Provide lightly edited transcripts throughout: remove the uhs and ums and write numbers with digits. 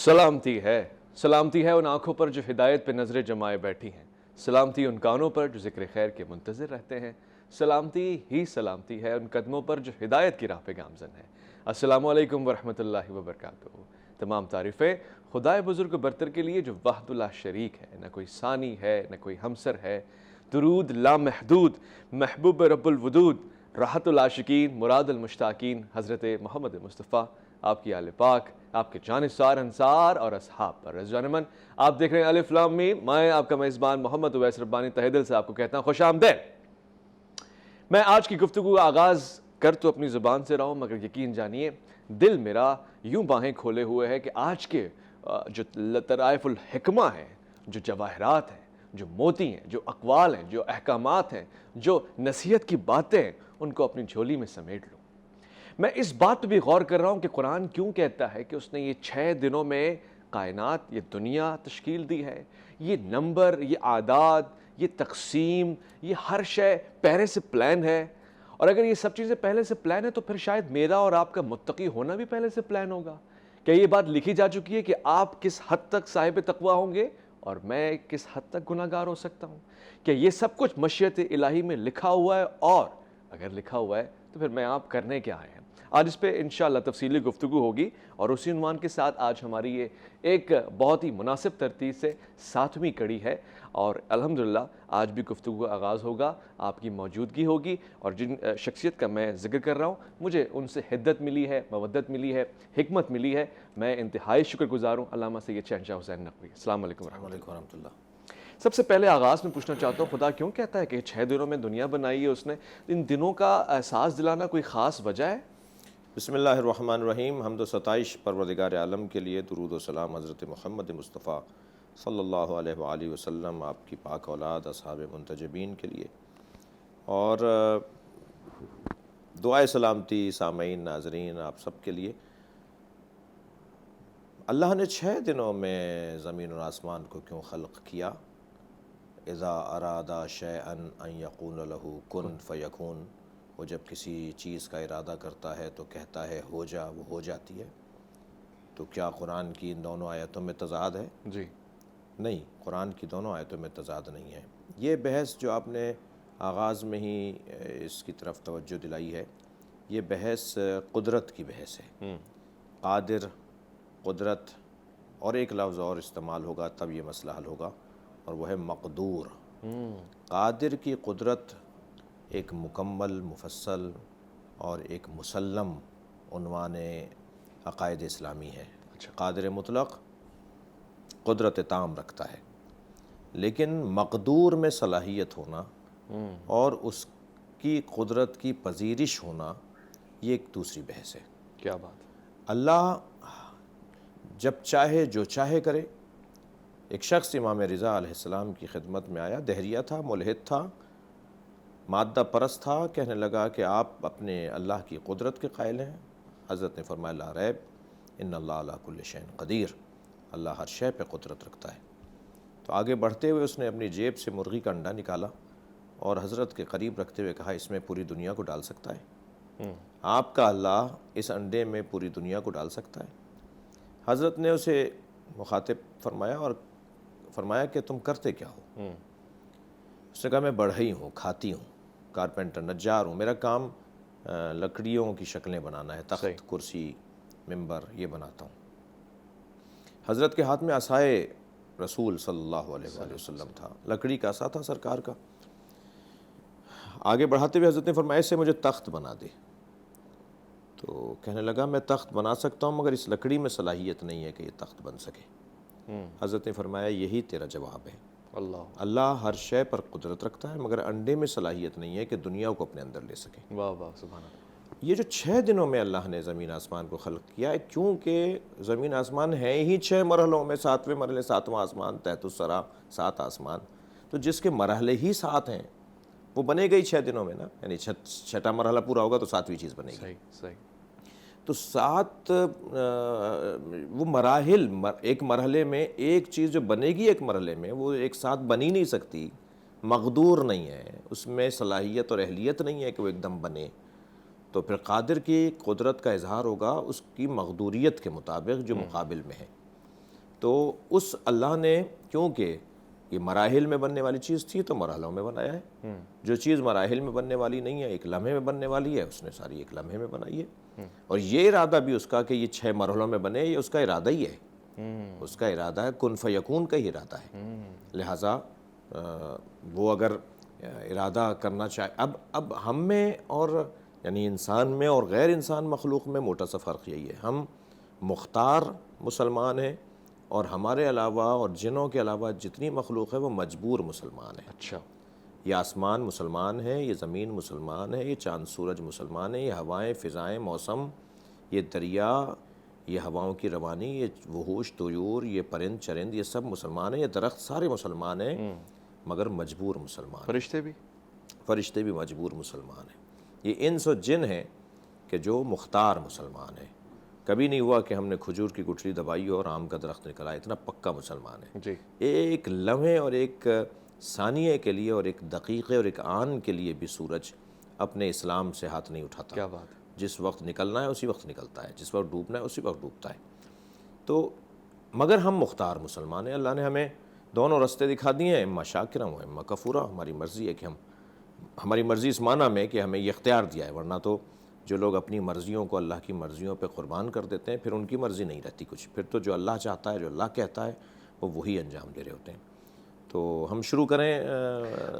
سلامتی ہے ان آنکھوں پر جو ہدایت پہ نظریں جمائے بیٹھی ہیں، سلامتی ان کانوں پر جو ذکر خیر کے منتظر رہتے ہیں، سلامتی ہے ان قدموں پر جو ہدایت کی راہ پہ گامزن ہے۔ السلام علیکم ورحمۃ اللہ وبرکاتہ۔ تمام تعریفیں خدائے بزرگ و برتر کے لیے جو وحدہ لا شریک ہے، نہ کوئی ثانی ہے نہ کوئی ہمسر ہے۔ درود لامحدود محبوب رب الودود، راحت العاشقین مراد المشتاقین حضرت محمد مصطفیٰ، آپ کی آل پاک، آپ کے جانثار انصار اور اصحاب پر رضوان۔ آپ دیکھ رہے ہیں الف لام میم، میں آپ کا میزبان محمد اویس ربانی تہہ دل سے آپ کو کہتا ہوں خوش آمدید۔ میں آج کی گفتگو کا آغاز کر تو اپنی زبان سے رہا ہوں، مگر یقین جانیے دل میرا یوں باہیں کھولے ہوئے ہے کہ آج کے جو لطائف الحکمہ ہیں، جو جواہرات ہیں، جو موتی ہیں، جو اقوال ہیں، جو احکامات ہیں، جو نصیحت کی باتیں ہیں، ان کو اپنی جھولی میں سمیٹ لوں۔ میں اس بات پہ بھی غور کر رہا ہوں کہ قرآن کیوں کہتا ہے کہ اس نے یہ 6 دنوں میں کائنات، یہ دنیا تشکیل دی ہے۔ یہ نمبر، یہ اعداد، یہ تقسیم، یہ ہر شے پہلے سے پلان ہے۔ اور اگر یہ سب چیزیں پہلے سے پلان ہے تو پھر شاید میرا اور آپ کا متقی ہونا بھی پہلے سے پلان ہوگا۔ کیا یہ بات لکھی جا چکی ہے کہ آپ کس حد تک صاحب تقویٰ ہوں گے اور میں کس حد تک گناہ گار ہو سکتا ہوں؟ کیا یہ سب کچھ مشیت الہی میں لکھا ہوا ہے؟ اور اگر لکھا ہوا ہے تو پھر میں آپ کرنے کیا آئے ہیں؟ آج اس پہ انشاءاللہ تفصیلی گفتگو ہوگی، اور اسی عنوان کے ساتھ آج ہماری یہ ایک بہت ہی مناسب ترتیب سے 7ویں کڑی ہے، اور الحمدللہ آج بھی گفتگو کا آغاز ہوگا، آپ کی موجودگی ہوگی، اور جن شخصیت کا میں ذکر کر رہا ہوں مجھے ان سے حدت ملی ہے، مودت ملی ہے، حکمت ملی ہے، میں انتہائی شکر گزار ہوں علامہ سید شہنشاہ حسین نقوی۔ السلام علیکم ورحمۃ اللہ۔ سب سے پہلے آغاز میں پوچھنا چاہتا ہوں، خدا کیوں کہتا ہے کہ 6 دنوں میں دنیا بنائی ہے اس نے؟ ان دنوں کا احساس دلانا کوئی خاص وجہ ہے؟ بسم اللہ الرحمن الرحیم۔ حمد و ستائش پروردگار عالم کے لیے، درود و سلام حضرت محمد مصطفیٰ صلی اللہ علیہ وآلہ وسلم، آپ کی پاک اولاد اصحاب منتجبین کے لیے، اور دعائے سلامتی سامعین ناظرین آپ سب کے لیے۔ اللہ نے 6 دنوں میں زمین و آسمان کو کیوں خلق کیا؟ اذا اراد شیئا ان یقول له کن فیکون، وہ جب کسی چیز کا ارادہ کرتا ہے تو کہتا ہے ہو جا، وہ ہو جاتی ہے۔ تو کیا قرآن کی ان دونوں آیتوں میں تضاد ہے؟ جی نہیں، قرآن کی دونوں آیتوں میں تضاد نہیں ہے۔ یہ بحث جو آپ نے آغاز میں ہی اس کی طرف توجہ دلائی ہے، یہ بحث قدرت کی بحث ہے۔ قادر، قدرت، اور ایک لفظ اور استعمال ہوگا تب یہ مسئلہ حل ہوگا، اور وہ ہے مقدور۔ قادر کی قدرت ایک مکمل، مفصل اور ایک مسلم عنوان عقائد اسلامی ہے۔ قادر مطلق قدرت تام رکھتا ہے، لیکن مقدور میں صلاحیت ہونا اور اس کی قدرت کی پذیرش ہونا، یہ ایک دوسری بحث ہے۔ کیا بات؟ اللہ جب چاہے جو چاہے کرے۔ ایک شخص امام رضا علیہ السلام کی خدمت میں آیا، دہریہ تھا، ملحد تھا، مادہ پرست تھا، کہنے لگا کہ آپ اپنے اللہ کی قدرت کے قائل ہیں۔ حضرت نے فرمایا لا ریب ان اللہ علی کل شیء قدیر، اللہ ہر شے پہ قدرت رکھتا ہے۔ تو آگے بڑھتے ہوئے اس نے اپنی جیب سے مرغی کا انڈا نکالا اور حضرت کے قریب رکھتے ہوئے کہا اس میں پوری دنیا کو ڈال سکتا ہے؟ آپ کا اللہ اس انڈے میں پوری دنیا کو ڈال سکتا ہے؟ حضرت نے اسے مخاطب فرمایا اور فرمایا کہ تم کرتے کیا ہو؟ اس نے کہا میں بڑھئی ہوں، کھاتی ہوں، کارپینٹر، نجار ہوں، میرا کام لکڑیوں کی شکلیں بنانا ہے، تخت، کرسی، ممبر، یہ بناتا ہوں۔ حضرت کے ہاتھ میں عصائے رسول صلی اللہ علیہ وآلہ وسلم تھا، لکڑی کا عصا تھا سرکار کا۔ آگے بڑھاتے ہوئے حضرت نے فرمایا اس سے مجھے تخت بنا دے۔ تو کہنے لگا میں تخت بنا سکتا ہوں، مگر اس لکڑی میں صلاحیت نہیں ہے کہ یہ تخت بن سکے۔ حضرت نے فرمایا یہی تیرا جواب ہے۔ اللہ ہر شے پر قدرت رکھتا ہے، مگر انڈے میں صلاحیت نہیں ہے کہ دنیا کو اپنے اندر لے سکے۔ واہ واہ، سبحان اللہ۔ یہ جو 6 دنوں میں اللہ نے زمین آسمان کو خلق کیا ہے، کیونکہ زمین آسمان ہے ہی 6 مرحلوں میں، 7ویں مرحلے 7واں آسمان، تحت الثری 7 آسمان، تو جس کے مرحلے ہی 7 ہیں وہ بنے گئی 6 دنوں میں نا، یعنی 6واں مرحلہ پورا ہوگا تو 7ویں چیز بنے گی۔ صحیح۔ تو 7 وہ مراحل، ایک مرحلے میں ایک چیز جو بنے گی ایک مرحلے میں، وہ ایک ساتھ بنی نہیں سکتی، مقدور نہیں ہے، اس میں صلاحیت اور اہلیت نہیں ہے کہ وہ ایک دم بنے۔ تو پھر قادر کی قدرت کا اظہار ہوگا اس کی مقدوریت کے مطابق جو مقابل میں ہے۔ تو اس اللہ نے کیونکہ یہ مراحل میں بننے والی چیز تھی تو مراحلوں میں بنایا ہے. جو چیز مراحل میں بننے والی نہیں ہے، ایک لمحے میں بننے والی ہے، اس نے ساری ایک لمحے میں بنائی ہے. اور یہ ارادہ بھی اس کا کہ یہ 6 مرحلوں میں بنے، یہ اس کا ارادہ ہی ہے. اس کا ارادہ ہے، کن فیکون کا ہی ارادہ ہے. لہٰذا وہ اگر ارادہ کرنا چاہے، اب ہم میں اور یعنی انسان میں اور غیر انسان مخلوق میں موٹا سا فرق یہی ہے. ہم مختار مسلمان ہیں اور ہمارے علاوہ اور جنوں کے علاوہ جتنی مخلوق ہے وہ مجبور مسلمان ہے. اچھا. یہ آسمان مسلمان ہے، یہ زمین مسلمان ہے، یہ چاند سورج مسلمان ہے، یہ ہوائیں فضائیں موسم، یہ دریا، یہ ہواؤں کی روانی، یہ وحوش طیور، یہ پرند چرند، یہ سب مسلمان ہیں. یہ درخت سارے مسلمان ہیں مگر مجبور مسلمان. فرشتے بھی مجبور مسلمان ہیں. یہ انس و جن ہیں کہ جو مختار مسلمان ہیں. کبھی نہیں ہوا کہ ہم نے کھجور کی گٹھلی دبائی اور آم کا درخت نکلا، اتنا پکا مسلمان ہے. جی. ایک لمحے اور ایک ثانیے کے لیے اور ایک دقیقے اور ایک آن کے لیے بھی سورج اپنے اسلام سے ہاتھ نہیں اٹھاتا. کیا بات ہے. جس وقت نکلنا ہے اسی وقت نکلتا ہے، جس وقت ڈوبنا ہے اسی وقت ڈوبتا ہے. تو مگر ہم مختار مسلمان ہیں. اللہ نے ہمیں دونوں راستے دکھا دیے ہیں، اما شاکرا و اما کفورا. ہماری مرضی ہے کہ ہماری مرضی اس معنی میں کہ ہمیں یہ اختیار دیا ہے. ورنہ تو جو لوگ اپنی مرضیوں کو اللہ کی مرضیوں پہ قربان کر دیتے ہیں پھر ان کی مرضی نہیں رہتی کچھ. پھر تو جو اللہ چاہتا ہے، جو اللہ کہتا ہے، وہ وہی انجام دے رہے ہوتے ہیں. تو ہم شروع کریں.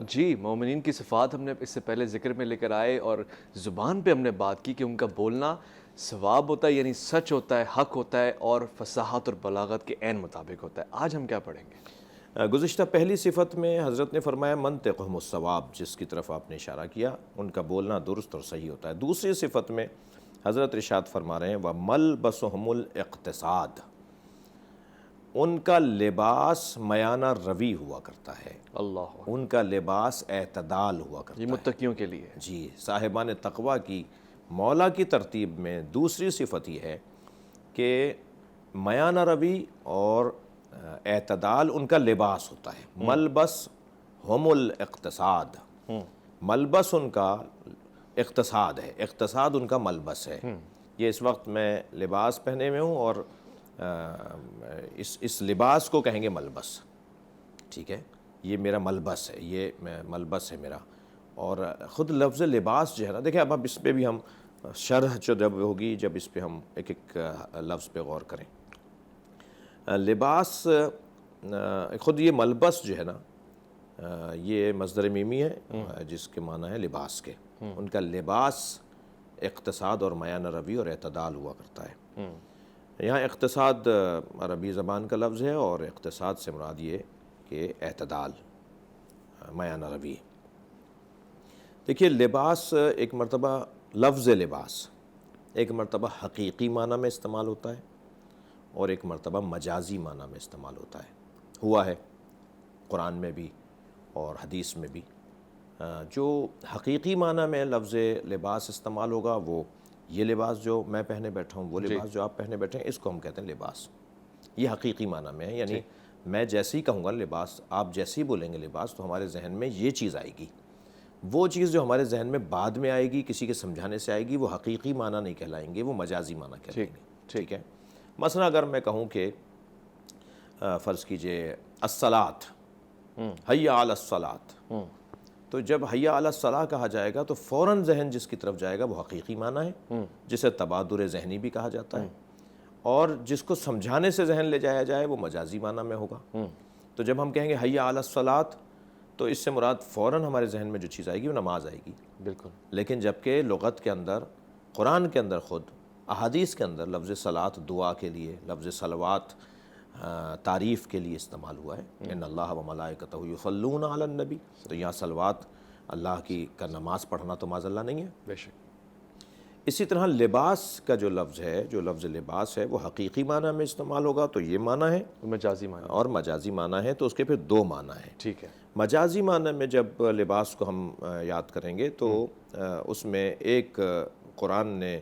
جی. مومنین کی صفات ہم نے اس سے پہلے ذکر میں لے کر آئے اور زبان پہ ہم نے بات کی کہ ان کا بولنا ثواب ہوتا ہے، یعنی سچ ہوتا ہے، حق ہوتا ہے اور فصاحت اور بلاغت کے عین مطابق ہوتا ہے. آج ہم کیا پڑھیں گے؟ گزشتہ پہلی صفت میں حضرت نے فرمایا منطقہم الصواب، جس کی طرف آپ نے اشارہ کیا، ان کا بولنا درست اور صحیح ہوتا ہے. دوسری صفت میں حضرت ارشاد فرما رہے ہیں وَمَلْبَسُهُمُ الْاِقْتِصَاد، ان کا لباس میانہ روی ہوا کرتا ہے. اللہ. ان کا لباس اعتدال ہوا کرتا ہے. یہ متقیوں کے لیے. جی. صاحبان تقویٰ کی مولا کی ترتیب میں دوسری صفت یہ ہے کہ میانہ روی اور اعتدال ان کا لباس ہوتا ہے. ملبس ہم الاقتصاد، ملبس ان کا اقتصاد ہے، اقتصاد ان کا ملبس ہے. یہ اس وقت میں لباس پہنے ہوئے ہوں اور اس لباس کو کہیں گے ملبس. ٹھیک ہے، یہ میرا ملبس ہے، یہ ملبس ہے میرا. اور خود لفظ لباس جو ہے نا، دیکھیں اب اس پہ بھی ہم شرح جو جب ہوگی، جب اس پہ ہم ایک ایک لفظ پہ غور کریں. لباس خود یہ ملبس جو ہے نا، یہ مصدر میمی ہے جس کے معنی ہے لباس کے. ان کا لباس اقتصاد اور میانہ روی اور اعتدال ہوا کرتا ہے. یہاں اقتصاد عربی زبان کا لفظ ہے اور اقتصاد سے مراد یہ کہ اعتدال، میانہ روی. دیکھیے لباس ایک مرتبہ لفظ لباس ایک مرتبہ حقیقی معنی میں استعمال ہوتا ہے اور ایک مرتبہ مجازی معنی میں استعمال ہوتا ہے. ہوا ہے قرآن میں بھی اور حدیث میں بھی. جو حقیقی معنی میں لفظ لباس استعمال ہوگا وہ یہ لباس جو میں پہنے بیٹھا ہوں، وہ لباس جو آپ پہنے بیٹھے ہیں، اس کو ہم کہتے ہیں لباس. یہ حقیقی معنی میں ہے. یعنی میں جیسے ہی کہوں گا لباس، آپ جیسے ہی بولیں گے لباس، تو ہمارے ذہن میں یہ چیز آئے گی. وہ چیز جو ہمارے ذہن میں بعد میں آئے گی، کسی کے سمجھانے سے آئے گی، وہ حقیقی معنی نہیں کہلائیں گے، وہ مجازی معنی کہلائیں گے. ٹھیک ہے. مثلا اگر میں کہوں کہ فرض کیجئے الصلاۃ، حی علی الصلاۃ، تو جب حی علی الصلاۃ کہا جائے گا تو فوراً ذہن جس کی طرف جائے گا وہ حقیقی معنی ہے، جسے تبادر ذہنی بھی کہا جاتا ہے. اور جس کو سمجھانے سے ذہن لے جایا جائے وہ مجازی معنی میں ہوگا. تو جب ہم کہیں گے حی علی الصلاۃ تو اس سے مراد فوراً ہمارے ذہن میں جو چیز آئے گی وہ نماز آئے گی. بالکل. لیکن جبکہ لغت کے اندر، قرآن کے اندر، خود احادیث کے اندر لفظ صلاۃ دعا کے لیے، لفظ صلوات تعریف کے لیے استعمال ہوا ہے. ان اللہ و ملائکتہ یصلون علی النبی. تو یہاں صلوات اللہ کی کا نماز پڑھنا تو معاذ اللہ نہیں ہے. بے شک. اسی طرح لباس کا جو لفظ ہے، جو لفظ لباس ہے، وہ حقیقی معنی میں استعمال ہوگا تو یہ معنی ہے، مجازی معنی. اور مجازی معنی ہے تو اس کے پھر دو معنی ہیں. ٹھیک ہے. مجازی معنی میں جب لباس کو ہم یاد کریں گے تو اس میں ایک قرآن نے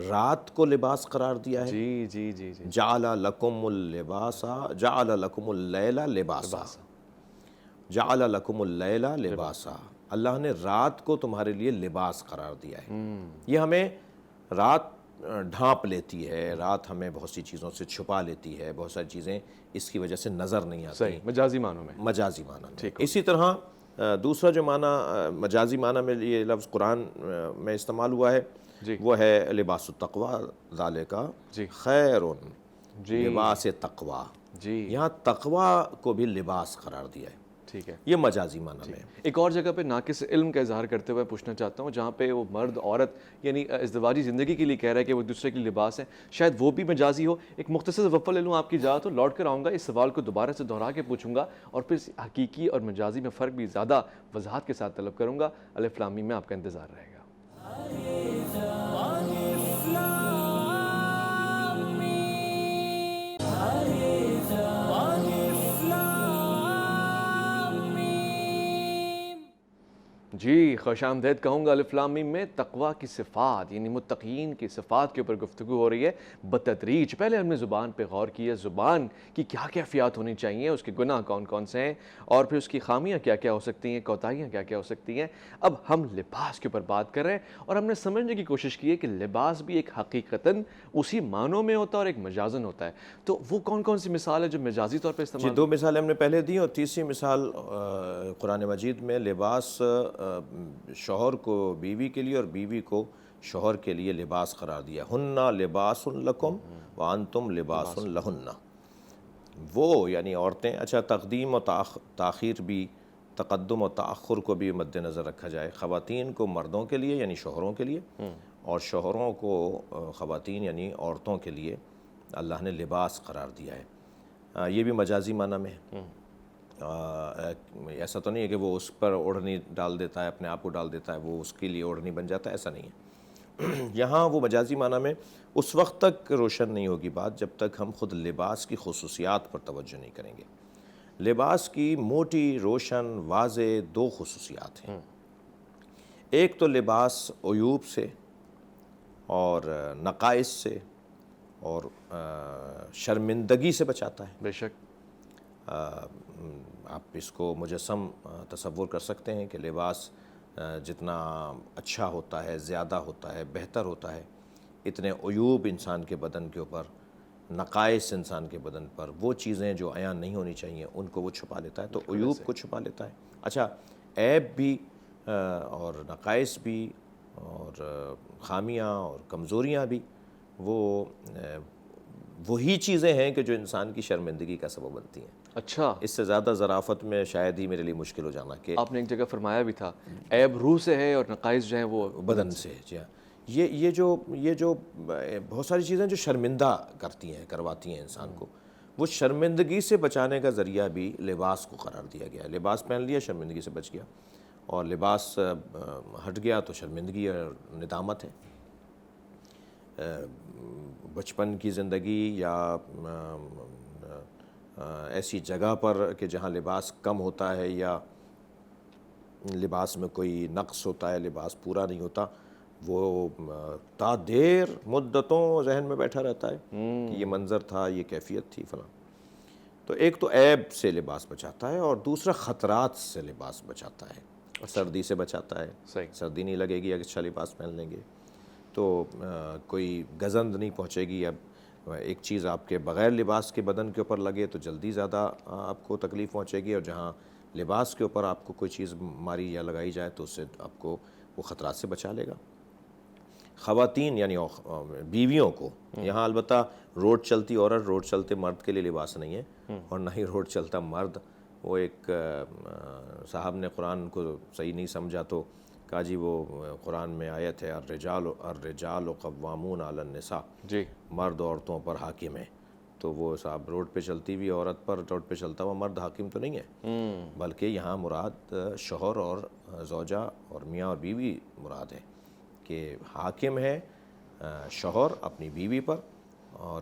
رات کو لباس قرار دیا ہے. جی جی جی جی. جعل لکم اللباس، جعل لکم اللیل لباسا، جعل لکم اللیل لباسا. اللہ نے رات کو تمہارے لیے لباس قرار دیا ہے. یہ ہمیں رات ڈھانپ لیتی ہے، رات ہمیں بہت سی چیزوں سے چھپا لیتی ہے، بہت ساری چیزیں اس کی وجہ سے نظر نہیں آتی، صحیح، مجازی معنوں میں، مجازی معنی میں۔ اسی طرح دوسرا جو معنی مجازی معنی میں یہ لفظ قرآن میں استعمال ہوا ہے جی وہ ہے لباس التقوی، ذالک جی خیر، جی لباس تقوی، جی یہاں تقوی کو بھی لباس قرار دیا ہے، ٹھیک ہے۔ یہ مجازی معنی میں ہے۔ ایک اور جگہ پہ ناقص علم کا اظہار کرتے ہوئے پوچھنا چاہتا ہوں، جہاں پہ وہ مرد عورت یعنی ازدواجی زندگی کے لیے کہہ رہا ہے کہ وہ ایک دوسرے کے لیے لباس ہے، شاید وہ بھی مجازی ہو۔ ایک مختصر وقفہ لے لوں آپ کی اجازت ہو، لوٹ کر آؤں گا، اس سوال کو دوبارہ سے دہرا کے پوچھوں گا اور پھر حقیقی اور مجازی میں فرق بھی زیادہ وضاحت کے ساتھ طلب کروں گا۔ الف لام میم میں آپ کا انتظار رہے گا۔ جی خوش آمدید کہوں گا۔ الف لام میم میں تقویٰ کی صفات یعنی متقین کی صفات کے اوپر گفتگو ہو رہی ہے بتدریج۔ پہلے ہم نے زبان پہ غور کیا، زبان کی کیا کیفیات ہونی چاہیے، اس کے گناہ کون کون سے ہیں اور پھر اس کی خامیاں کیا کیا ہو سکتی ہیں، کوتاہیاں کیا کیا ہو سکتی ہیں۔ اب ہم لباس کے اوپر بات کر رہے ہیں اور ہم نے سمجھنے کی کوشش کی ہے کہ لباس بھی ایک حقیقتاً اسی معنوں میں ہوتا ہے اور ایک مجازن ہوتا ہے۔ تو وہ کون کون سی مثال ہے جو مجازی طور پہ استعمال؟ دو مثالیں ہم نے پہلے دی، اور تیسری مثال قرآن مجید میں لباس شوہر کو بیوی کے لیے اور بیوی کو شوہر کے لیے لباس قرار دیا، ہن لباس لکم وانتم لباس لہن، وہ یعنی عورتیں۔ اچھا، تقدیم و تاخیر بھی، تقدم و تاخر کو بھی مد نظر رکھا جائے، خواتین کو مردوں کے لیے یعنی شوہروں کے لیے، اور شوہروں کو خواتین یعنی عورتوں کے لیے اللہ نے لباس قرار دیا ہے۔ یہ بھی مجازی معنی میں ہے۔ ایسا تو نہیں ہے کہ وہ اس پر اوڑھنی ڈال دیتا ہے، اپنے آپ کو ڈال دیتا ہے، وہ اس کے لیے اوڑھنی بن جاتا ہے، ایسا نہیں ہے۔ یہاں وہ مجازی معنی میں اس وقت تک روشن نہیں ہوگی بات جب تک ہم خود لباس کی خصوصیات پر توجہ نہیں کریں گے۔ لباس کی موٹی، روشن، واضح دو خصوصیات ہیں۔ ایک تو لباس عیوب سے اور نقائص سے اور شرمندگی سے بچاتا ہے۔ بے شک آپ اس کو مجسم تصور کر سکتے ہیں کہ لباس جتنا اچھا ہوتا ہے، زیادہ ہوتا ہے، بہتر ہوتا ہے، اتنے عیوب انسان کے بدن کے اوپر، نقائص انسان کے بدن پر، وہ چیزیں جو عیاں نہیں ہونی چاہیے ان کو وہ چھپا لیتا ہے، تو عیوب کو چھپا لیتا ہے۔ اچھا، عیب بھی اور نقائص بھی اور خامیاں اور کمزوریاں بھی وہی چیزیں ہیں کہ جو انسان کی شرمندگی کا سبب بنتی ہیں۔ اچھا، اس سے زیادہ ظرافت میں شاید ہی میرے لیے مشکل ہو جانا کہ آپ نے ایک جگہ فرمایا بھی تھا عیب روح سے ہے اور نقائص جو ہیں وہ بدن سے۔ جی ہاں، یہ جو بہت ساری چیزیں جو شرمندہ کرتی ہیں، کرواتی ہیں انسان کو، وہ شرمندگی سے بچانے کا ذریعہ بھی لباس کو قرار دیا گیا ہے۔ لباس پہن لیا، شرمندگی سے بچ گیا، اور لباس ہٹ گیا تو شرمندگی اور ندامت ہے۔ بچپن کی زندگی یا ایسی جگہ پر کہ جہاں لباس کم ہوتا ہے یا لباس میں کوئی نقص ہوتا ہے، لباس پورا نہیں ہوتا، وہ تا دیر مدتوں ذہن میں بیٹھا رہتا ہے کہ یہ منظر تھا، یہ کیفیت تھی فلاں۔ تو ایک تو عیب سے لباس بچاتا ہے اور دوسرا خطرات سے لباس بچاتا ہے۔ سردی سے بچاتا ہے، صحیح، سردی نہیں لگے گی اگر اچھا لباس پہن لیں گے تو کوئی گزند نہیں پہنچے گی۔ اب ایک چیز آپ کے بغیر لباس کے بدن کے اوپر لگے تو جلدی زیادہ آپ کو تکلیف پہنچے گی، اور جہاں لباس کے اوپر آپ کو کوئی چیز ماری یا لگائی جائے تو اس سے آپ کو وہ خطرات سے بچا لے گا۔ خواتین یعنی بیویوں کو، یہاں البتہ روڈ چلتی عورت، روڈ چلتے مرد کے لیے لباس نہیں ہے، اور نہ ہی روڈ چلتا مرد۔ وہ ایک صاحب نے قرآن کو صحیح نہیں سمجھا تو کہا جی وہ قرآن میں آیت ہے الرجال قوامون علی النساء، جی مرد عورتوں پر حاکم ہے، تو وہ صاحب روڈ پہ چلتی ہوئی عورت پر، روڈ پہ چلتا ہوا مرد حاکم تو نہیں ہے، بلکہ یہاں مراد شوہر اور زوجہ اور میاں اور بیوی مراد ہے، کہ حاکم ہے شوہر اپنی بیوی پر، اور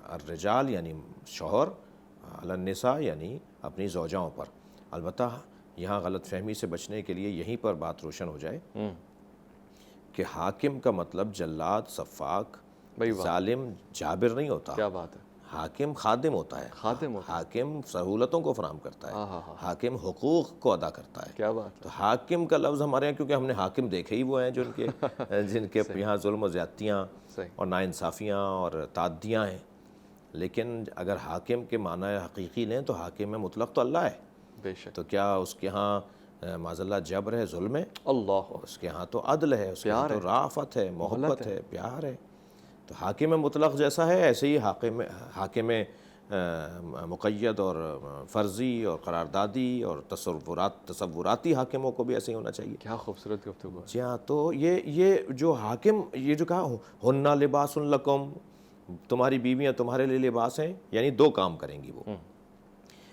الرجال یعنی شوہر، علی النساء یعنی اپنی زوجاؤں پر۔ البتہ یہاں غلط فہمی سے بچنے کے لیے یہیں پر بات روشن ہو جائے کہ حاکم کا مطلب جلاد، سفاک، ظالم، جابر نہیں ہوتا۔ کیا بات ہے، حاکم خادم ہوتا ہے، خادم ہوتا حاکم سہولتوں کو فراہم کرتا ہاں ہے، ہاں ہاں، حاکم حقوق کو ادا کرتا ہے۔ کیا بات تو حاکم کا لفظ ہمارے یہاں، کیونکہ ہم نے حاکم دیکھے ہی وہ ہیں جن کے یہاں ظلم و زیادتیاں صحیح، اور ناانصافیاں اور تعدیاں ہیں۔ لیکن اگر حاکم کے معنی حقیقی لیں تو حاکم مطلق تو اللہ ہے۔ بے شک، تو کیا اس کے ہاں معاذ اللہ جبر ہے، ظلم ہے؟ اللہ اس کے ہاں تو عدل ہے، اس کے ہاں تو رافت ہے، محبت ہے، پیار ہے۔ تو حاکم مطلق جیسا ہے، ایسے ہی حاکم مقید اور فرضی اور قراردادی اور تصوراتی حاکموں کو بھی ایسے ہی ہونا چاہیے۔ کیا خوبصورت گفتگو ہے۔ جی ہاں، تو یہ جو حاکم، یہ جو کہا ہن لباس لکم، تمہاری بیویاں تمہارے لیے لباس ہیں، یعنی دو کام کریں گی وہ۔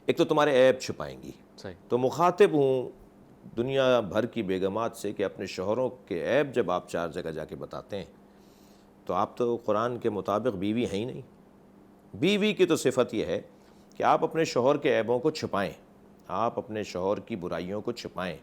ایک تو تمہارے عیب چھپائیں گی۔ صحیح، تو مخاطب ہوں دنیا بھر کی بیگمات سے کہ اپنے شوہروں کے عیب جب آپ 4 جگہ جا کے بتاتے ہیں تو آپ تو قرآن کے مطابق بیوی ہیں ہی نہیں۔ بیوی کی تو صفت یہ ہے کہ آپ اپنے شوہر کے عیبوں کو چھپائیں، آپ اپنے شوہر کی برائیوں کو چھپائیں۔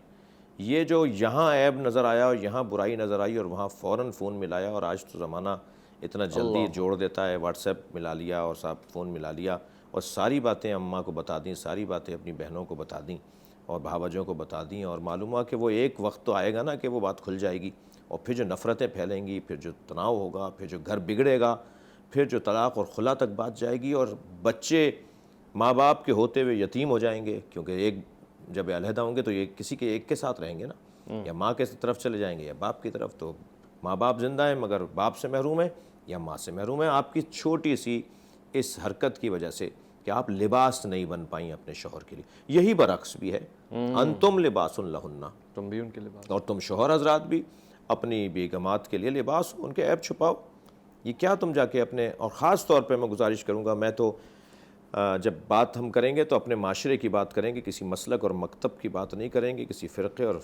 یہ جو یہاں عیب نظر آیا اور یہاں برائی نظر آئی اور وہاں فوراً فون ملایا، اور آج تو زمانہ اتنا جلدی جوڑ دیتا ہے، واٹس ایپ ملا لیا اور صاحب فون ملا لیا اور ساری باتیں اماں کو بتا دیں، ساری باتیں اپنی بہنوں کو بتا دیں اور بھاوجوں کو بتا دیں، اور معلوم ہوا کہ وہ ایک وقت تو آئے گا نا کہ وہ بات کھل جائے گی، اور پھر جو نفرتیں پھیلیں گی، پھر جو تناؤ ہوگا، پھر جو گھر بگڑے گا، پھر جو طلاق اور خلا تک بات جائے گی، اور بچے ماں باپ کے ہوتے ہوئے یتیم ہو جائیں گے، کیونکہ ایک جب علیحدہ ہوں گے تو یہ کسی کے ایک کے ساتھ رہیں گے نا، یا ماں کے طرف چلے جائیں گے یا باپ کی طرف۔ تو ماں باپ زندہ ہیں مگر باپ سے محروم ہیں یا ماں سے محروم ہیں، آپ کی چھوٹی سی اس حرکت کی وجہ سے کہ آپ لباس نہیں بن پائیں اپنے شوہر کے لیے۔ یہی برعکس بھی ہے، انتم لباس لہن، تم بھی ان کے لباس، اور تم شوہر حضرات بھی اپنی بیگمات کے لیے لباس، ان کے عیب چھپاؤ۔ یہ کیا تم جا کے اپنے، اور خاص طور پہ میں گزارش کروں گا، میں تو جب بات ہم کریں گے تو اپنے معاشرے کی بات کریں گے، کسی مسلک اور مکتب کی بات نہیں کریں گے، کسی فرقے اور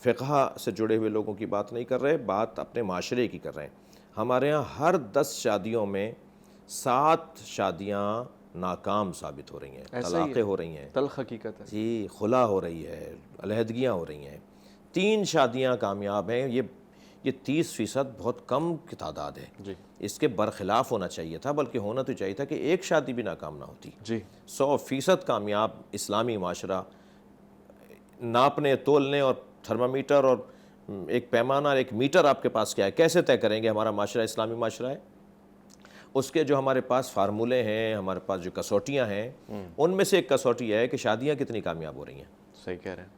فقہ سے جڑے ہوئے لوگوں کی بات نہیں کر رہے، بات اپنے معاشرے کی کر رہے ہیں۔ ہمارے ہاں ہر 10 شادیوں میں 7 شادیاں ناکام ثابت ہو رہی ہیں، طلاقیں ہو رہی ہیں، تلخ حقیقت ہے۔ جی، خلا ہو رہی ہے، علیحدگیاں ہو رہی ہیں، 3 شادیاں کامیاب ہیں۔ یہ 30% بہت کم کی تعداد ہے۔ جی اس کے برخلاف ہونا چاہیے تھا، بلکہ ہونا تو چاہیے تھا کہ ایک شادی بھی ناکام نہ ہوتی۔ جی 100% کامیاب اسلامی معاشرہ، ناپنے تولنے اور تھرمامیٹر اور ایک پیمانہ اور ایک میٹر آپ کے پاس کیا ہے، کیسے طے کریں گے ہمارا معاشرہ اسلامی معاشرہ ہے؟ اس کے جو ہمارے پاس فارمولے ہیں، ہمارے پاس جو کسوٹیاں ہیں، ان میں سے ایک کسوٹی ہے کہ شادیاں کتنی کامیاب ہو رہی ہیں۔ صحیح کہہ رہے ہیں۔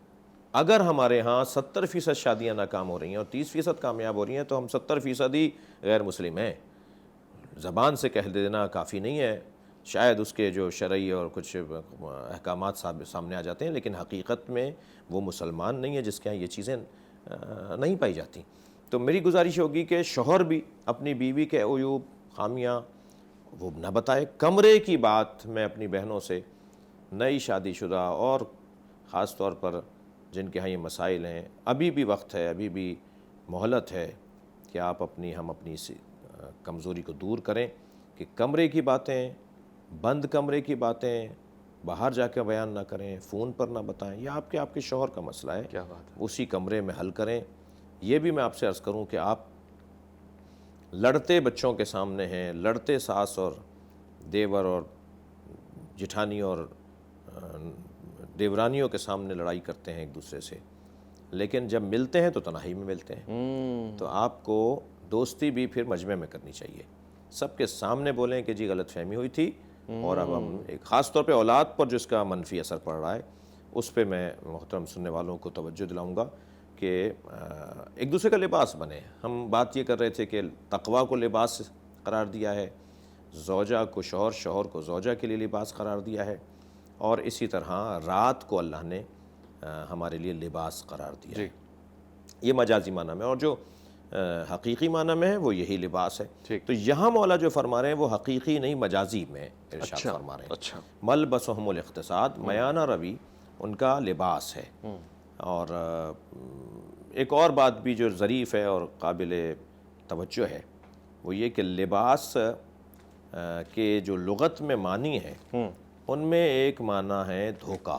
اگر ہمارے ہاں 70% شادیاں ناکام ہو رہی ہیں اور 30% کامیاب ہو رہی ہیں تو ہم 70% ہی غیر مسلم ہیں۔ زبان سے کہہ دینا کافی نہیں ہے، شاید اس کے جو شرعی اور کچھ احکامات سامنے آ جاتے ہیں، لیکن حقیقت میں وہ مسلمان نہیں ہے جس کے ہاں یہ چیزیں نہیں پائی جاتی۔ تو میری گزارش ہوگی کہ شوہر بھی اپنی بیوی کے عیوب خامیاں وہ نہ بتائے۔ کمرے کی بات میں اپنی بہنوں سے، نئی شادی شدہ اور خاص طور پر جن کے ہاں یہ مسائل ہیں، ابھی بھی وقت ہے، ابھی بھی مہلت ہے کہ آپ ہم اپنی اس کمزوری کو دور کریں کہ کمرے کی باتیں، بند کمرے کی باتیں باہر جا کے بیان نہ کریں، فون پر نہ بتائیں، یہ آپ کے شوہر کا مسئلہ ہے، کیا بات ہے۔ اسی کمرے میں حل کریں۔ یہ بھی میں آپ سے عرض کروں کہ آپ لڑتے بچوں کے سامنے ہیں، لڑتے ساس اور دیور اور جٹھانی اور دیورانیوں کے سامنے لڑائی کرتے ہیں ایک دوسرے سے، لیکن جب ملتے ہیں تو تنہائی میں ملتے ہیں۔ تو آپ کو دوستی بھی پھر مجمع میں کرنی چاہیے، سب کے سامنے بولیں کہ جی غلط فہمی ہوئی تھی، اور اب ہم ایک خاص طور پہ اولاد پر جو اس کا منفی اثر پڑ رہا ہے اس پہ میں محترم سننے والوں کو توجہ دلاؤں گا کہ ایک دوسرے کا لباس بنے۔ ہم بات یہ کر رہے تھے کہ تقویٰ کو لباس قرار دیا ہے، زوجہ کو شوہر، شوہر کو زوجہ کے لیے لباس قرار دیا ہے، اور اسی طرح رات کو اللہ نے ہمارے لیے لباس قرار دیا ہے۔ یہ مجازی معنی میں، اور جو حقیقی معنی میں ہے وہ یہی لباس ہے۔ تو یہاں مولا جو فرما رہے ہیں وہ حقیقی نہیں مجازی میں ارشاد فرما رہے ہیں۔ اچھا، ملبسہم الاقتصاد، میانہ روی ان کا لباس ہے۔ اور ایک اور بات بھی جو ظریف ہے اور قابل توجہ ہے وہ یہ کہ لباس کے جو لغت میں معنی ہیں ان میں ایک معنی ہے دھوکہ۔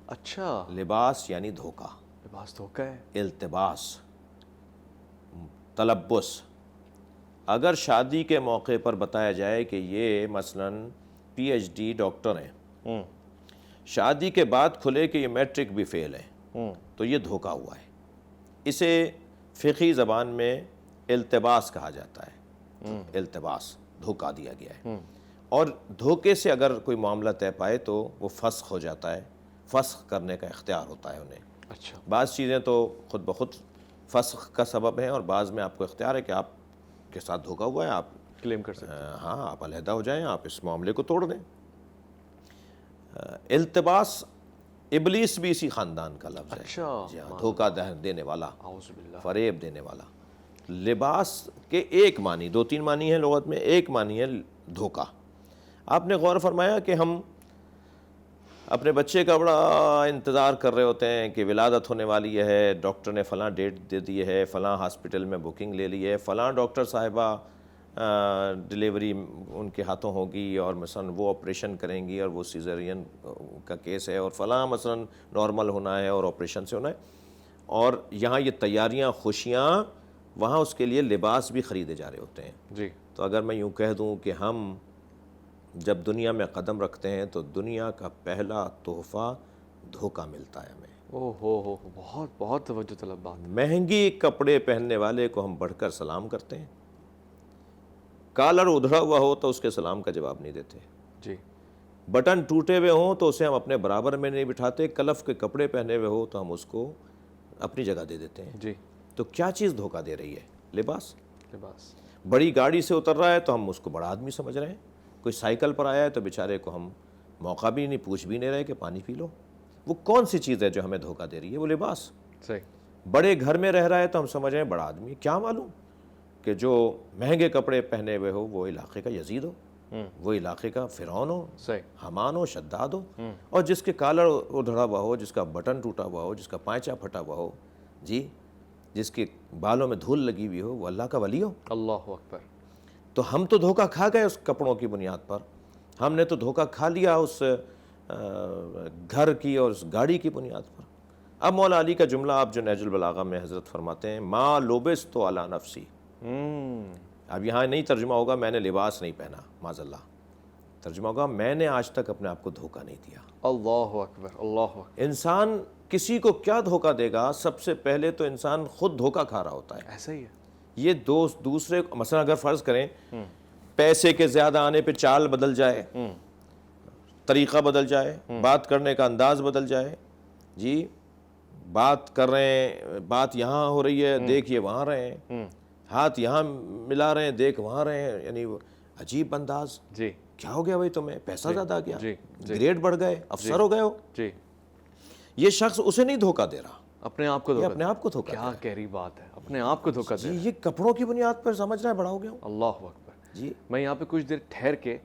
اچھا، لباس یعنی دھوکہ، لباس دھوکہ ہے۔ التباس، تلبس، اگر شادی کے موقع پر بتایا جائے کہ یہ مثلاً پی ایچ ڈی ڈاکٹر ہیں، شادی کے بعد کھلے کہ یہ میٹرک بھی فیل ہے، تو یہ دھوکہ ہوا ہے۔ اسے فقہی زبان میں التباس کہا جاتا ہے، التباس، دھوکہ دیا گیا ہے۔ اور دھوکے سے اگر کوئی معاملہ طے پائے تو وہ فسخ ہو جاتا ہے، فسخ کرنے کا اختیار ہوتا ہے انہیں۔ اچھا، بعض چیزیں تو خود بخود فسخ کا سبب ہیں، اور بعض میں آپ کو اختیار ہے کہ آپ کے ساتھ دھوکہ ہوا ہے، آپ کلیم کر سکتے ہاں آپ علیحدہ ہو جائیں، آپ اس معاملے کو توڑ دیں۔ التباس ابلیس بھی اسی خاندان کا لفظ ہے۔ اچھا، جی ہاں، دھوکہ دینے والا، اعوذ باللہ۔ فریب دینے والا۔ لباس کے ایک معنی، دو تین معنی ہیں لغت میں، ایک معنی ہے دھوکہ۔ آپ نے غور فرمایا کہ ہم اپنے بچے کا بڑا انتظار کر رہے ہوتے ہیں کہ ولادت ہونے والی ہے، ڈاکٹر نے فلاں ڈیٹ دے دی ہے، فلاں ہاسپٹل میں بکنگ لے لی ہے، فلاں ڈاکٹر صاحبہ ڈیلیوری ان کے ہاتھوں ہوگی، اور مثلا وہ آپریشن کریں گی اور وہ سیزرین کا کیس ہے، اور فلاں مثلا نارمل ہونا ہے اور آپریشن سے ہونا ہے، اور یہاں یہ تیاریاں، خوشیاں، وہاں اس کے لیے لباس بھی خریدے جا رہے ہوتے ہیں۔ جی، تو اگر میں یوں کہہ دوں کہ ہم جب دنیا میں قدم رکھتے ہیں تو دنیا کا پہلا تحفہ دھوکہ ملتا ہے ہمیں۔ او ہو، بہت بہت توجہ طلب بات۔ مہنگی کپڑے پہننے والے کو ہم بڑھ کر سلام کرتے ہیں، کالر ادھڑا ہوا ہو تو اس کے سلام کا جواب نہیں دیتے، جی، بٹن ٹوٹے ہوئے ہوں تو اسے ہم اپنے برابر میں نہیں بٹھاتے، کلف کے کپڑے پہنے ہوئے ہو تو ہم اس کو اپنی جگہ دے دیتے ہیں۔ جی، تو کیا چیز دھوکہ دے رہی ہے؟ لباس۔ لباس۔ بڑی گاڑی سے اتر رہا ہے تو ہم اس کو بڑا آدمی سمجھ رہے ہیں، کوئی سائیکل پر آیا ہے تو بیچارے کو ہم موقع بھی نہیں، پوچھ بھی نہیں رہے کہ پانی پی لو۔ وہ کون سی چیز ہے جو ہمیں دھوکہ دے رہی ہے؟ وہ لباس۔ صحیح۔ بڑے گھر میں رہ رہا ہے تو ہم سمجھ رہے ہیں بڑا آدمی، کیا معلوم کہ جو مہنگے کپڑے پہنے ہوئے ہو وہ علاقے کا یزید ہو، وہ علاقے کا فرعون ہو، صحیح۔ حمان ہو، شداد ہو، اور جس کے کالر ادھڑا ہوا ہو، جس کا بٹن ٹوٹا ہوا ہو، جس کا پائچہ پھٹا ہوا ہو، جی، جس کے بالوں میں دھول لگی ہوئی ہو، وہ اللہ کا ولی ہو۔ اللہ اکبر۔ تو ہم تو دھوکہ کھا گئے اس کپڑوں کی بنیاد پر، ہم نے تو دھوکہ کھا لیا اس گھر کی اور اس گاڑی کی بنیاد پر۔ اب مولا علی کا جملہ آپ جو نہج البلاغہ میں حضرت فرماتے ہیں، ما لبست علی نفسی، اب یہاں نہیں ترجمہ ہوگا میں نے لباس نہیں پہنا، معاذ اللہ، ترجمہ ہوگا میں نے آج تک اپنے آپ کو دھوکہ نہیں دیا۔ اللہ اکبر، اللہ اکبر۔ انسان کسی کو کیا دھوکہ دے گا؟ سب سے پہلے تو انسان خود دھوکہ کھا رہا ہوتا ہے۔ ایسا ہی ہے۔ یہ دوست دوسرے کو، مثلا اگر فرض کریں پیسے کے زیادہ آنے پہ چال بدل جائے، طریقہ بدل جائے، بات کرنے کا انداز بدل جائے، جی، بات کر رہے ہیں، بات یہاں ہو رہی ہے، دیکھ یہ وہاں رہے ہیں، ہاتھ یہاں ملا رہے ہیں، دیکھ وہاں رہے ہیں، یعنی وہ عجیب انداز۔ جی، کیا ہو گیا بھائی تمہیں؟ پیسہ زیادہ آ گیا، جی، گریڈ بڑھ گئے، افسر ہو گئے ہو؟ جی۔ یہ شخص اسے نہیں دھوکہ دے رہا، اپنے آپ کو یہ دھوکہ اپنے آپ کو دھوکہ کیا گہری بات ہے، اپنے آپ کو دھوکہ دے۔ جی، یہ کپڑوں کی بنیاد پر سمجھ رہا ہے بڑا ہو گیا ہوں۔ اللہ اکبر۔ جی، میں یہاں پہ کچھ دیر ٹھہر کے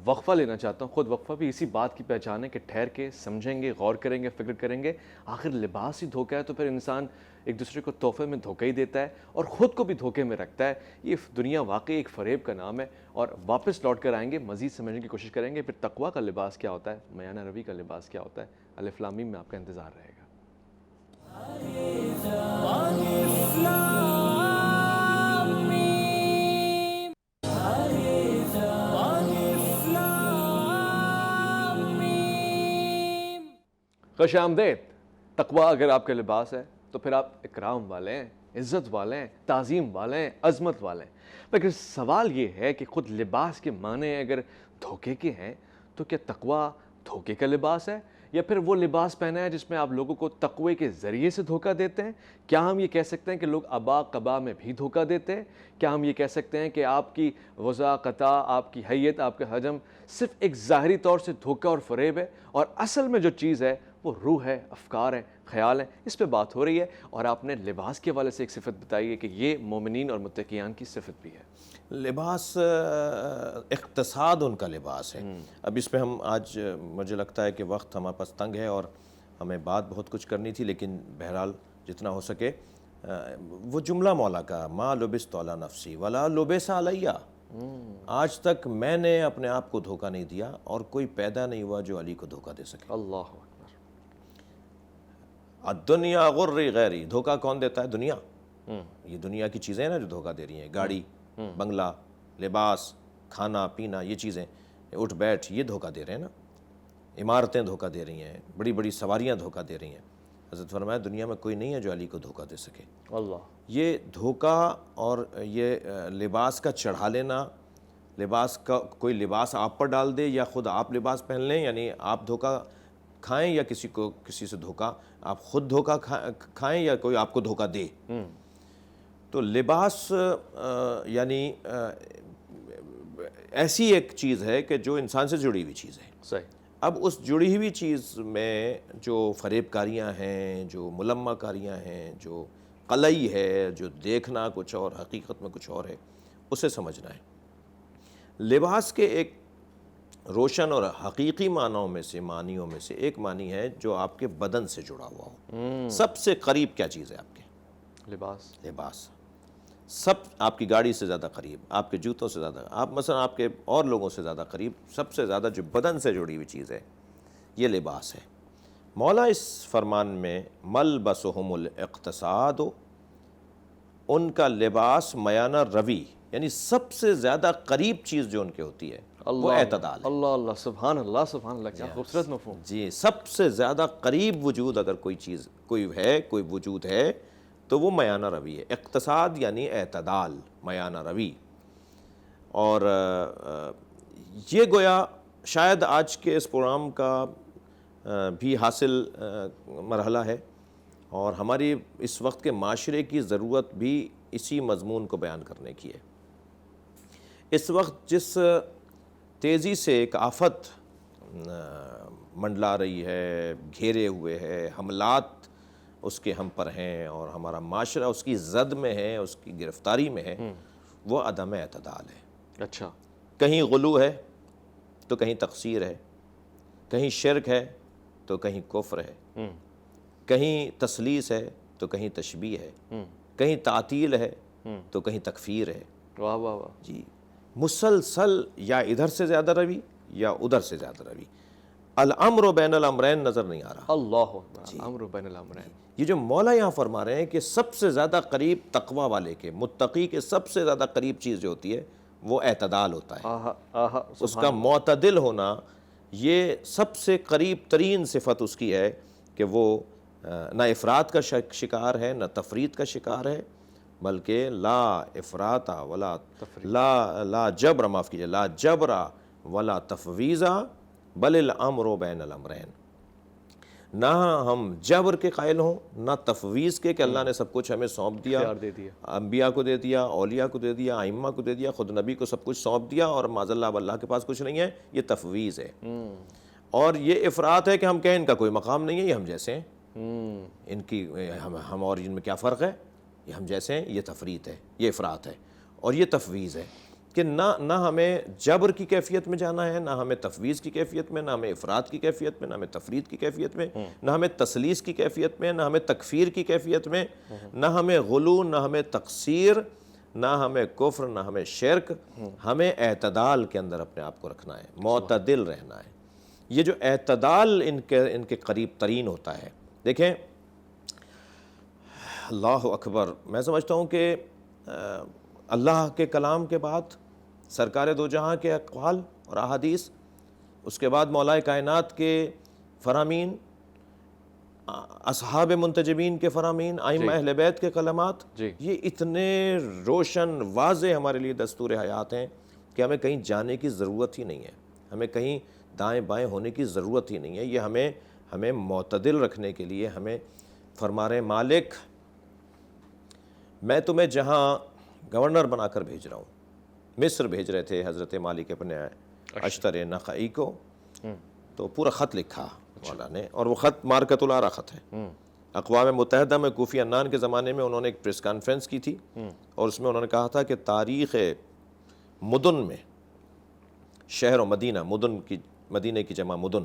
وقفہ لینا چاہتا ہوں۔ خود وقفہ بھی اسی بات کی پہچان ہے کہ ٹھہر کے سمجھیں گے، غور کریں گے، فکر کریں گے، آخر لباس ہی دھوکہ ہے تو پھر انسان ایک دوسرے کو تحفے میں دھوکہ ہی دیتا ہے اور خود کو بھی دھوکے میں رکھتا ہے۔ یہ دنیا واقعی ایک فریب کا نام ہے، اور واپس لوٹ کر آئیں گے، مزید سمجھنے کی کوشش کریں گے، پھر تقویٰ کا لباس کیا ہوتا ہے، میانہ روی کا لباس کیا ہوتا ہے۔ الف لام میم میں آپ کا انتظار رہے گا۔ خوش آمدید۔ تقویٰ اگر آپ کا لباس ہے تو پھر آپ اکرام والے ہیں، عزت والے ہیں، تعظیم والے ہیں، عظمت والے ہیں۔ لیکن سوال یہ ہے کہ خود لباس کے معنی اگر دھوکے کے ہیں تو کیا تقویٰ دھوکے کا لباس ہے، یا پھر وہ لباس پہنا ہے جس میں آپ لوگوں کو تقوی کے ذریعے سے دھوکہ دیتے ہیں؟ کیا ہم یہ کہہ سکتے ہیں کہ لوگ ابا قبا میں بھی دھوکہ دیتے ہیں؟ کیا ہم یہ کہہ سکتے ہیں کہ آپ کی وضاقتہ، آپ کی حیت، آپ کا حجم صرف ایک ظاہری طور سے دھوکہ اور فریب ہے، اور اصل میں جو چیز ہے وہ روح ہے، افکار ہیں، خیال ہیں؟ اس پہ بات ہو رہی ہے، اور آپ نے لباس کے حوالے سے ایک صفت بتائی ہے کہ یہ مومنین اور متقیان کی صفت بھی ہے۔ لباس اقتصاد ان کا لباس ہے۔ اب اس پہ ہم آج مجھے لگتا ہے کہ وقت ہمارے پاس تنگ ہے اور ہمیں بات بہت کچھ کرنی تھی، لیکن بہرحال جتنا ہو سکے وہ جملہ مولا کا، ما لبست علی نفسی ولا لبس علیہ، آج تک میں نے اپنے آپ کو دھوکہ نہیں دیا اور کوئی پیدا نہیں ہوا جو علی کو دھوکہ دے سکے۔ اللہ اکبر۔ الدنیا غری غیری، دھوکہ کون دیتا ہے؟ دنیا، یہ دنیا کی چیزیں ہیں نا جو دھوکہ دے رہی ہیں، گاڑی، بنگلہ، لباس، کھانا پینا، یہ چیزیں، اٹھ بیٹھ، یہ دھوکہ دے رہے ہیں نا، عمارتیں دھوکہ دے رہی ہیں، بڑی بڑی سواریاں دھوکہ دے رہی ہیں۔ حضرت فرمایا دنیا میں کوئی نہیں ہے جو علی کو دھوکہ دے سکے۔ اللہ، یہ دھوکہ اور یہ لباس کا چڑھا لینا، لباس کا کوئی لباس آپ پر ڈال دے یا خود آپ لباس پہن لیں، یعنی آپ دھوکہ کھائیں یا کسی سے دھوکہ، آپ خود دھوکہ کھائیں یا کوئی آپ کو دھوکہ دے۔ تو لباس یعنی ایسی ایک چیز ہے کہ جو انسان سے جڑی ہوئی چیز ہے۔ صحیح۔ اب اس جڑی ہوئی چیز میں جو فریب کاریاں ہیں، جو ملمہ کاریاں ہیں، جو قلعی ہے، جو دیکھنا کچھ اور حقیقت میں کچھ اور ہے، اسے سمجھنا ہے۔ لباس کے ایک روشن اور حقیقی معنوں میں سے ایک معنی ہے جو آپ کے بدن سے جڑا ہوا ہو۔ سب سے قریب کیا چیز ہے آپ کے؟ لباس۔ سب آپ کی گاڑی سے زیادہ قریب، آپ کے جوتوں سے زیادہ، آپ مثلا آپ کے اور لوگوں سے زیادہ قریب، سب سے زیادہ جو بدن سے جڑی ہوئی چیز ہے یہ لباس ہے۔ مولا اس فرمان میں ملبسہم الاقتصاد، ان کا لباس میانہ روی، یعنی سب سے زیادہ قریب چیز جو ان کے ہوتی ہے وہ اعتدال ہے۔ اللہ اللہ، سبحان اللہ، سبحان اللہ، کیا خوبصورت مفہوم۔ جی، سب سے زیادہ قریب وجود اگر کوئی چیز کوئی وجود ہے تو وہ میانہ روی ہے۔ اقتصاد یعنی اعتدال، میانہ روی۔ اور یہ گویا شاید آج کے اس پروگرام کا بھی حاصل مرحلہ ہے، اور ہماری اس وقت کے معاشرے کی ضرورت بھی اسی مضمون کو بیان کرنے کی ہے۔ اس وقت جس تیزی سے ایک آفت منڈلا رہی ہے، گھیرے ہوئے ہے، حملات اس کے ہم پر ہیں، اور ہمارا معاشرہ اس کی زد میں ہے، اس کی گرفتاری میں ہے، وہ عدم اعتدال ہے۔ اچھا، کہیں غلو ہے تو کہیں تقصیر ہے، کہیں شرک ہے تو کہیں کفر ہے، کہیں تثلیث ہے تو کہیں تشبیہ ہے، کہیں تعطیل ہے تو کہیں تکفیر ہے۔ واہ واہ واہ، جی، مسلسل یا ادھر سے زیادہ روی یا ادھر سے زیادہ روی، الامر بین الامرین نظر نہیں آ رہا۔ اللہ اکبر، امر بین الامرین۔ یہ جو مولا یہاں فرما رہے ہیں کہ سب سے زیادہ قریب تقوی والے کے، متقی کے سب سے زیادہ قریب چیز جو ہوتی ہے وہ اعتدال ہوتا ہے۔ آہا آہا، اس کا معتدل ہونا، یہ سب سے قریب ترین صفت اس کی ہے کہ وہ نہ افراط کا شکار ہے، نہ تفریط کا شکار ہے، بلکہ لا افراط ولا لا جبر، معاف کیجیے، لا جبر ولا تفویض بل الامر بین الامرین۔ نہ ہم جبر کے قائل ہوں، نہ تفویض کے کہ اللہ نے سب کچھ ہمیں سونپ دیا، اختیار دے دیا، انبیاء کو دے دیا، اولیاء کو دے دیا، ائمہ کو دے دیا، خود نبی کو سب کچھ سونپ دیا، اور معاذ اللہ اللہ کے پاس کچھ نہیں ہے، یہ تفویض ہے۔ اور یہ افراط ہے کہ ہم کہیں ان کا کوئی مقام نہیں ہے، یہ ہم جیسے ہیں، ان کی ہم اور ان میں کیا فرق ہے، یہ ہم جیسے ہیں، یہ تفریط ہے، یہ افراط ہے۔ اور یہ تفویض ہے کہ نہ ہمیں جبر کی کیفیت میں جانا ہے، نہ ہمیں تفویض کی کیفیت میں، نہ ہمیں افراط کی کیفیت میں، نہ ہمیں تفریط کی کیفیت میں، نہ ہمیں تثلیث کی کیفیت میں، نہ ہمیں تکفیر کی کیفیت میں، نہ ہمیں غلو، نہ ہمیں تقصیر، نہ ہمیں کفر، نہ ہمیں شرک۔ ہمیں اعتدال کے اندر اپنے آپ کو رکھنا ہے، معتدل رہنا ہے۔ یہ جو اعتدال ان کے قریب ترین ہوتا ہے۔ دیکھیں، اللہ اکبر، میں سمجھتا ہوں کہ اللہ کے کلام کے بعد سرکار دو جہاں کے اقوال اور احادیث، اس کے بعد مولا کائنات کے فرامین، اصحاب منتجبین کے فرامین، ائمہ اہل بیت کے کلمات، یہ اتنے روشن واضح ہمارے لیے دستور حیات ہیں کہ ہمیں کہیں جانے کی ضرورت ہی نہیں ہے، ہمیں کہیں دائیں بائیں ہونے کی ضرورت ہی نہیں ہے۔ یہ ہمیں معتدل رکھنے کے لیے ہمیں فرما رہے ہیں، مالک میں تمہیں جہاں گورنر بنا کر بھیج رہا ہوں، مصر بھیج رہے تھے حضرت مالک اپنے اشتر نخعی کو، تو پورا خط لکھا مولا نے، اور وہ خط مارکۃ العرا خط ہے۔ اقوام متحدہ میں کوفی عنان کے زمانے میں انہوں نے ایک پریس کانفرنس کی تھی، اور اس میں انہوں نے کہا تھا کہ تاریخ مدن میں، شہر و مدینہ، مدینہ کی جمع مدن،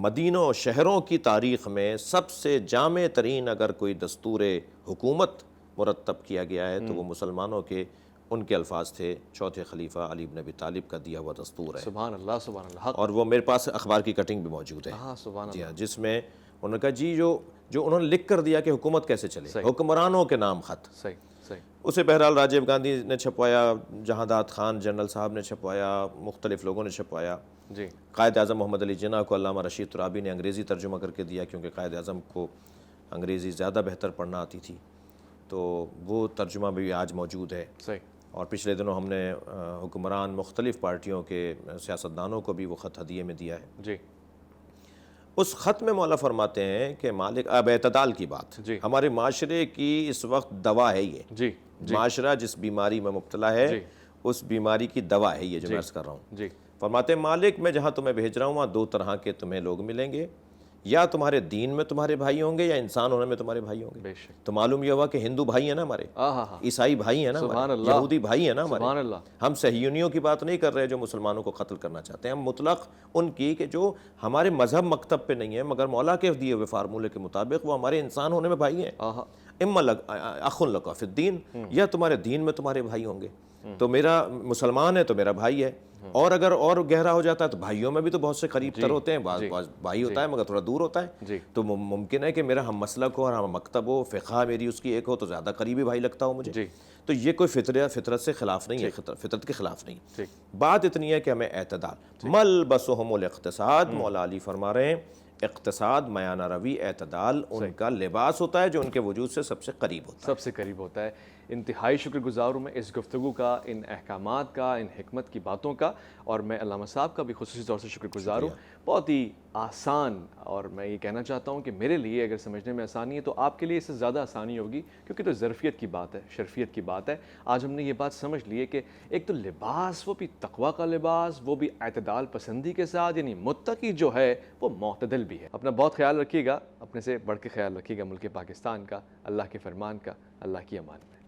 مدینوں و شہروں کی تاریخ میں سب سے جامع ترین اگر کوئی دستور حکومت مرتب کیا گیا ہے تو وہ مسلمانوں کے ان کے الفاظ تھے، چوتھے خلیفہ علی بن ابی طالب کا دیا ہوا دستور ہے۔ سبحان اللہ، سبحان اللہ، اور وہ میرے پاس اخبار کی کٹنگ بھی موجود ہے، سبحان اللہ، جی ہاں، جس میں انہوں نے کہا جی جو انہوں نے لکھ کر دیا کہ حکومت کیسے چلے، حکمرانوں کے نام خط، صحیح صحیح، اسے بہرحال راجیو گاندھی نے چھپوایا، جہاں خان جنرل صاحب نے چھپوایا، مختلف لوگوں نے چھپوایا۔ جی قائد اعظم محمد علی جناح کو علامہ رشید ترابی نے انگریزی ترجمہ کر کے دیا، کیونکہ قائد اعظم کو انگریزی زیادہ بہتر پڑھنا آتی تھی، تو وہ ترجمہ بھی آج موجود ہے۔ صحیح۔ اور پچھلے دنوں ہم نے حکمران مختلف پارٹیوں کے سیاستدانوں کو بھی وہ خط ہدیے میں دیا ہے۔ جی اس خط میں مولا فرماتے ہیں کہ مالک، اب اعتدال کی بات، جی ہمارے معاشرے کی اس وقت دوا ہے یہ، جی معاشرہ جس بیماری میں مبتلا ہے جی اس بیماری کی دوا ہے یہ جو میں عرض کر رہا ہوں۔ جی فرماتے ہیں مالک، میں جہاں تمہیں بھیج رہا ہوں وہاں دو طرح کے تمہیں لوگ ملیں گے، یا تمہارے دین میں تمہارے بھائی ہوں گے یا انسان ہونے میں تمہارے بھائی ہوں گے۔ بے شک۔ تو معلوم یہ ہوا کہ ہندو بھائی ہیں نا ہمارے، ہاں عیسائی بھائی ہیں نا سبحان ہمارے، اللہ، یہودی بھائی ہیں نا ہمارے۔ سبحان اللہ۔ ہم صہیونیوں کی بات نہیں کر رہے جو مسلمانوں کو قتل کرنا چاہتے ہیں، ہم مطلق ان کی کہ جو ہمارے مذہب مکتب پہ نہیں ہے، مگر مولا کے دیے ہوئے فارمولے کے مطابق وہ ہمارے انسان ہونے میں بھائی ہیں۔ اما اخ لک فی الدین، یا تمہارے دین میں تمہارے بھائی ہوں گے۔ تو میرا مسلمان ہے تو میرا بھائی ہے، اور اگر اور گہرا ہو جاتا ہے تو بھائیوں میں بھی تو بہت سے قریب تر ہوتے ہیں، بعض بھائی ہوتا ہے مگر تھوڑا دور ہوتا ہے، تو ممکن ہے کہ میرا ہم مسلک ہو اور ہم مکتب ہو، فقہ میری اس کی ایک ہو تو زیادہ قریبی بھائی لگتا ہو مجھے۔ تو یہ کوئی فطرت سے خلاف نہیں ہے، فطرت کے خلاف نہیں۔ بات اتنی ہے کہ ہمیں اعتدال، ملبسہم الاقتصاد، مولا علی فرما رہے ہیں اقتصاد، میانہ روی، اعتدال ان کا لباس ہوتا ہے جو ان کے وجود سے سب سے قریب ہوتا ہے، سب سے قریب ہوتا ہے۔ انتہائی شکر گزار ہوں میں اس گفتگو کا، ان احکامات کا، ان حکمت کی باتوں کا، اور میں علامہ صاحب کا بھی خصوصی طور سے شکر گزار ہوں۔ بہت ہی آسان، اور میں یہ کہنا چاہتا ہوں کہ میرے لیے اگر سمجھنے میں آسانی ہے تو آپ کے لیے اس سے زیادہ آسانی ہوگی، کیونکہ تو ظرفیت کی بات ہے، شرفیت کی بات ہے۔ آج ہم نے یہ بات سمجھ لی ہے کہ ایک تو لباس، وہ بھی تقویٰ کا لباس، وہ بھی اعتدال پسندی کے ساتھ، یعنی متقی جو ہے وہ معتدل بھی ہے۔ اپنا بہت خیال رکھیے گا، اپنے سے بڑھ کے خیال رکھیے گا ملک پاکستان کا، اللہ کے فرمان کا، اللہ کی امان میں۔